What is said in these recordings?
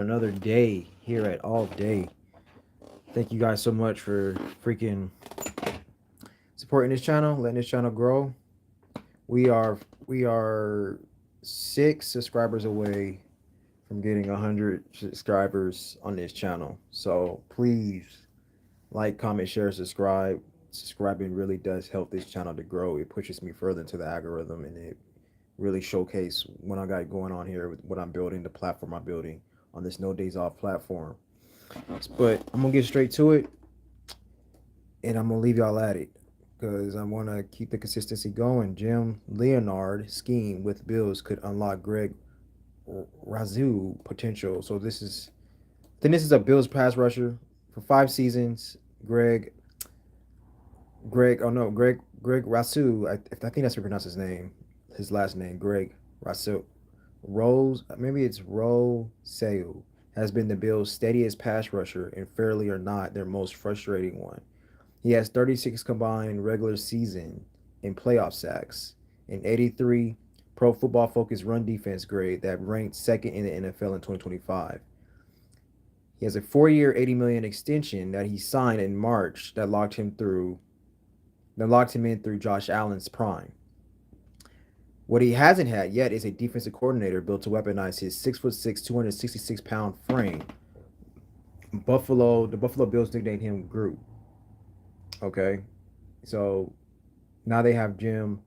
another day here at All Day. Thank you guys so much for freaking supporting this channel, letting this channel grow. We are 6 subscribers away from getting 100 subscribers on this channel. So please like, comment, share, subscribe. Subscribing really does help this channel to grow. It pushes me further into the algorithm, and it really showcase what I got going on here with what I'm building, the platform I'm building on this No Days Off platform. But I'm gonna get straight to it, and I'm gonna leave y'all at it because I want to keep the consistency going. Jim Leonard scheme with Bills could unlock Greg Razoo potential. So this is a Bills pass rusher for 5 seasons. Greg Rasu. I think that's how you pronounce his name. His last name, Greg Rasu. Rose, maybe it's Roseu, has been the Bills' steadiest pass rusher and fairly or not their most frustrating one. He has 36 combined regular season and playoff sacks, an 83 Pro Football Focus run defense grade that ranked second in the NFL in 2025. He has a 4-year, 80 million extension that he signed in March that locked him in through Josh Allen's prime. What he hasn't had yet is a defensive coordinator built to weaponize his 6'6", 266-pound frame. The Buffalo Bills nicknamed him Groot. Okay, so now they have Jim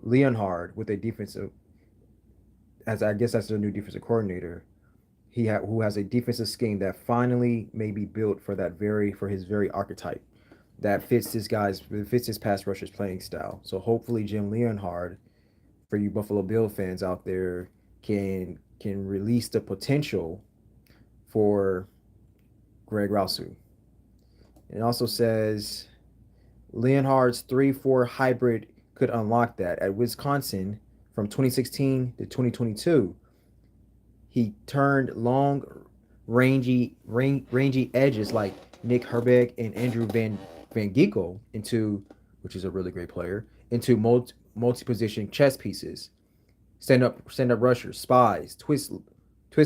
Leonhard with a defensive, as I guess that's their new defensive coordinator. Who has a defensive scheme that finally may be built for his very archetype that fits his pass rusher's playing style. So hopefully Jim Leonhard, for you Buffalo Bill fans out there, can release the potential for Greg Rousseau. It also says Leonhard's 3-4 hybrid could unlock that. At Wisconsin from 2016 to 2022, he turned long, rangy edges like Nick Herbig and Andrew Van Ginkel which is a really great player, into multi-position chess pieces, stand up rushers, spies, twist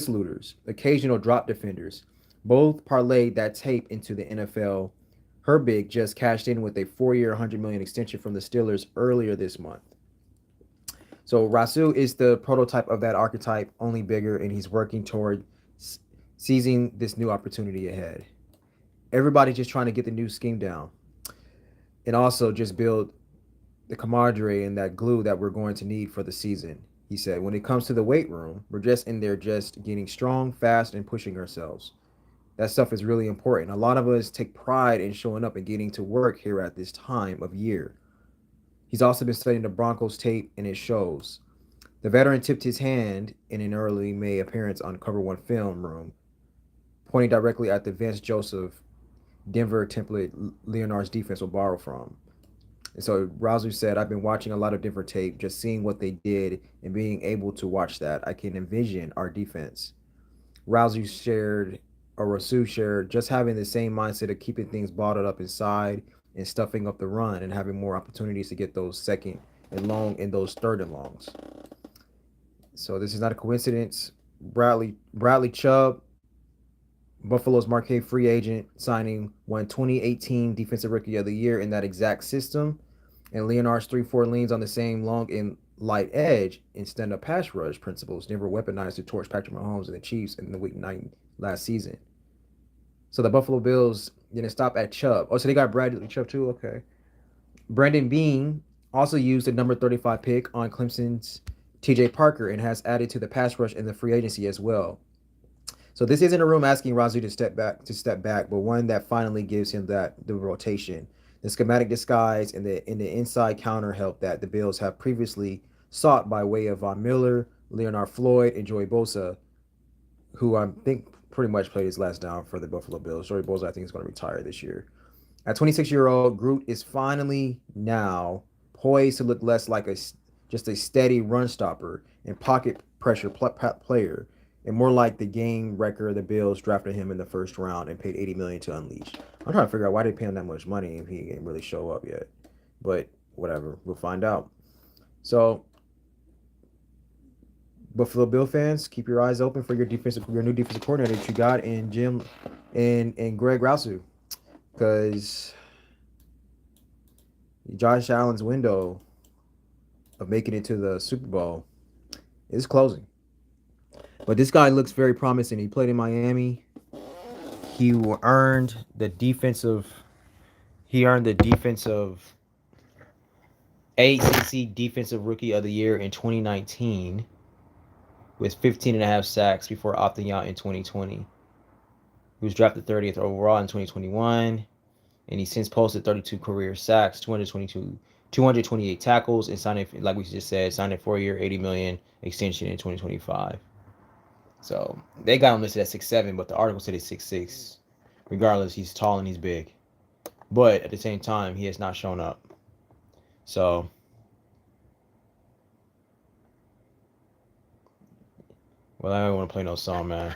looters, occasional drop defenders. Both parlayed that tape into the NFL. Herbig just cashed in with a 4-year, 100 million extension from the Steelers earlier this month. So Rasul is the prototype of that archetype, only bigger, and he's working toward seizing this new opportunity ahead. Everybody's just trying to get the new scheme down, and also just build the camaraderie and that glue that we're going to need for the season. He said, when it comes to the weight room, we're just in there just getting strong, fast, and pushing ourselves. That stuff is really important. A lot of us take pride in showing up and getting to work here at this time of year. He's also been studying the Broncos tape, and it shows. The veteran tipped his hand in an early May appearance on Cover One Film Room, pointing directly at the Vance Joseph Denver template Leonard's defense will borrow from. And so Razu said, I've been watching a lot of Denver tape, just seeing what they did and being able to watch that. I can envision our defense. Rasu shared, just having the same mindset of keeping things bottled up inside and stuffing up the run and having more opportunities to get those second and long and those third and longs. So this is not a coincidence. Bradley Chubb, Buffalo's marquee free agent signing, won 2018 Defensive Rookie of the Year in that exact system. And Leonard's 3-4 leans on the same long and light edge and stand-up pass rush principles never weaponized to torch Patrick Mahomes and the Chiefs in the Week 9 last season. So the Buffalo Bills didn't stop at Chubb. Oh, so they got Bradley Chubb too? Okay. Brandon Beane also used the number 35 pick on Clemson's TJ Parker and has added to the pass rush in the free agency as well. So this isn't a room asking Razu to step back, but one that finally gives him the rotation, the schematic disguise, and the inside counter help that the Bills have previously sought by way of Von Miller, Leonard Floyd, and Joey Bosa, who I think pretty much played his last down for the Buffalo Bills. Joey Bosa, I think, is going to retire this year. At 26-year-old, Groot is finally now poised to look less like just a steady run stopper and pocket pressure player, and more like the game wrecker the Bills drafted him in the first round and paid $80 million to unleash. I'm trying to figure out why they pay him that much money if he didn't really show up yet. But whatever, we'll find out. So Buffalo Bill fans, keep your eyes open for your new defensive coordinator that you got in Jim and Greg Rousseau, because Josh Allen's window of making it to the Super Bowl is closing. But this guy looks very promising. He played in Miami. He earned the defensive. He earned the defensive ACC Defensive Rookie of the Year in 2019 with 15 and a half sacks before opting out in 2020. He was drafted 30th overall in 2021, and he since posted 32 career sacks, 228 tackles, and signed, like we just said, signed a 4-year, $80 million extension in 2025. So they got him listed at 6'7", but the article said he's 6'6". Regardless, he's tall and he's big. But at the same time, he has not shown up. So well, I don't want to play no song, man.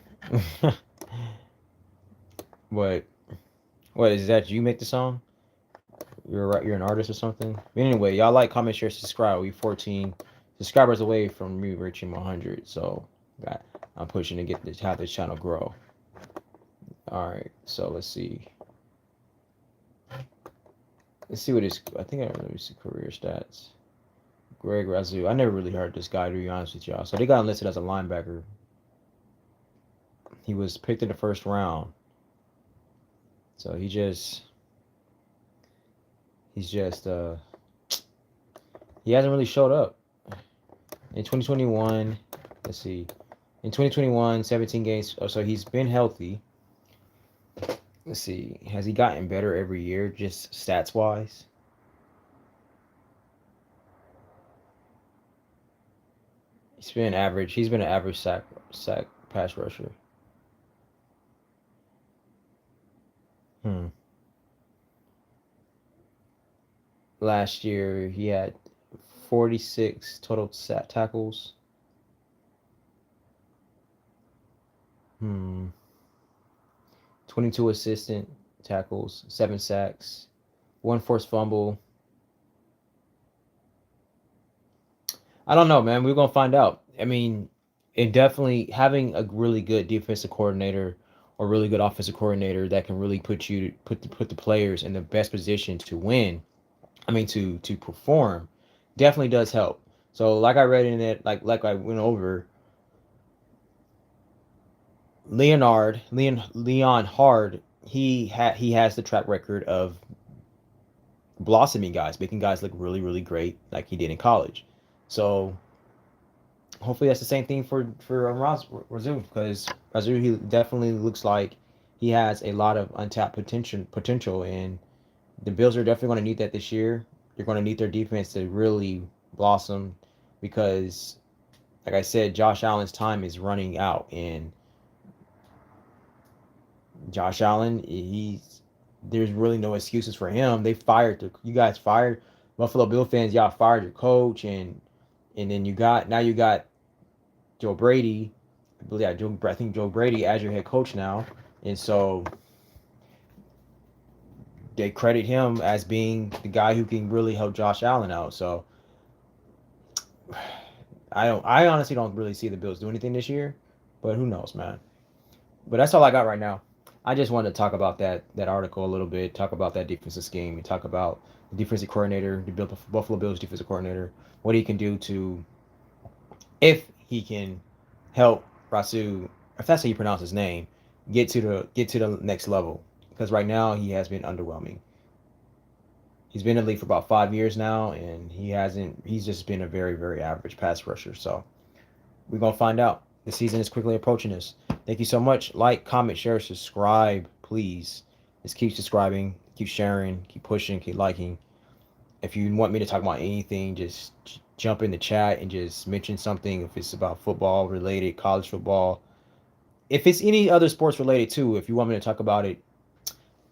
But what is that? You make the song? You're an artist or something? But anyway, y'all like, comment, share, subscribe. We 14 subscribers away from me reaching 100. So I'm pushing to get have this channel grow. All right, so let's see. Let's see what his. I think let me see career stats. Greg Rousseau. I never really heard this guy, to be honest with y'all. So they got him listed as a linebacker. He was picked in the first round. So he's just he hasn't really showed up. In 2021, let's see. In 2021, 17 games. Oh, so he's been healthy. Let's see. Has he gotten better every year, just stats wise? He's been average. He's been an average sack pass rusher. Last year he had 46 total tackles. 22 assistant tackles, 7 sacks, 1 forced fumble. I don't know, man. We're gonna find out. I mean, it definitely having a really good defensive coordinator or really good offensive coordinator that can really put the players in the best position to win. I mean, to perform, definitely does help. So, like I read in it, like I went over, Leon Hard, he has the track record of blossoming guys, making guys look really, really great, like he did in college. So hopefully that's the same thing for Razoo, because Razoo, he definitely looks like he has a lot of untapped potential, and the Bills are definitely going to need that this year. They're going to need their defense to really blossom, because, like I said, Josh Allen's time is running out, and Josh Allen, there's really no excuses for him. You guys fired Buffalo Bill fans. Y'all fired your coach, and then you got Joe Brady. I think Joe Brady as your head coach now, and so they credit him as being the guy who can really help Josh Allen out. So I honestly don't really see the Bills do anything this year, but who knows, man. But that's all I got right now. I just wanted to talk about that article a little bit, talk about that defensive scheme, and talk about the defensive coordinator, the Buffalo Bills defensive coordinator, what he can do to, if he can help Rasu, if that's how you pronounce his name, get to the next level. Because right now he has been underwhelming. He's been in the league for about 5 years now, and he's just been a very, very average pass rusher. So we're gonna find out. The season is quickly approaching us. Thank you so much. Like, comment, share, subscribe, please. Just keep subscribing, keep sharing, keep pushing, keep liking. If you want me to talk about anything, just jump in the chat and just mention something. If it's about football related, college football, if it's any other sports related too, if you want me to talk about it,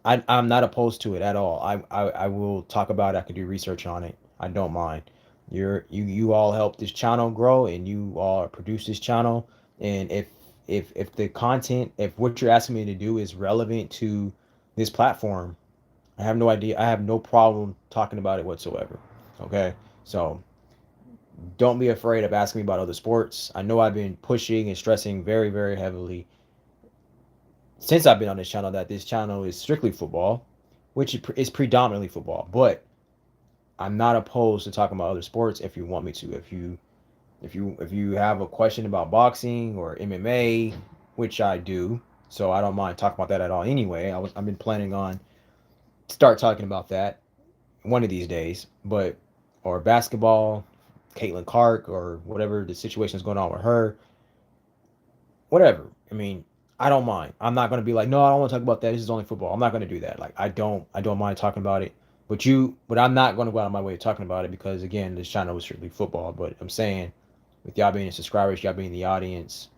I'm not opposed to it at all. I will talk about it. I could do research on it. I don't mind. You all help this channel grow, and you all produce this channel. And if the content, if what you're asking me to do is relevant to this platform, I have no idea. I have no problem talking about it whatsoever. Okay, so Don't be afraid of asking me about other sports. I know I've been pushing and stressing very, very heavily since I've been on this channel that this channel is strictly football, which is predominantly football. But I'm not opposed to talking about other sports if you want me to. If you have a question about boxing or MMA, which I do, so I don't mind talking about that at all. Anyway, I've been planning on start talking about that one of these days, but or basketball, Caitlin Clark, or whatever the situation is going on with her, whatever. I mean, I don't mind. I'm not gonna be like, no, I don't want to talk about that. This is only football. I'm not gonna do that. Like, I don't mind talking about it. But I'm not gonna go out of my way of talking about it because again, this channel was strictly football. But I'm saying, with y'all being subscribers, y'all being the audience,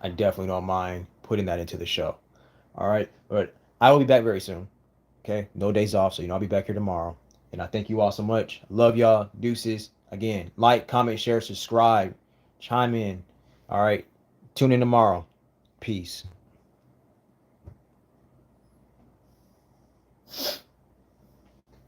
I definitely don't mind putting that into the show. All right, but I will be back very soon. Okay, no days off, so I'll be back here tomorrow. And I thank you all so much. Love y'all. Deuces. Again, like, comment, share, subscribe, chime in. All right, tune in tomorrow. Peace.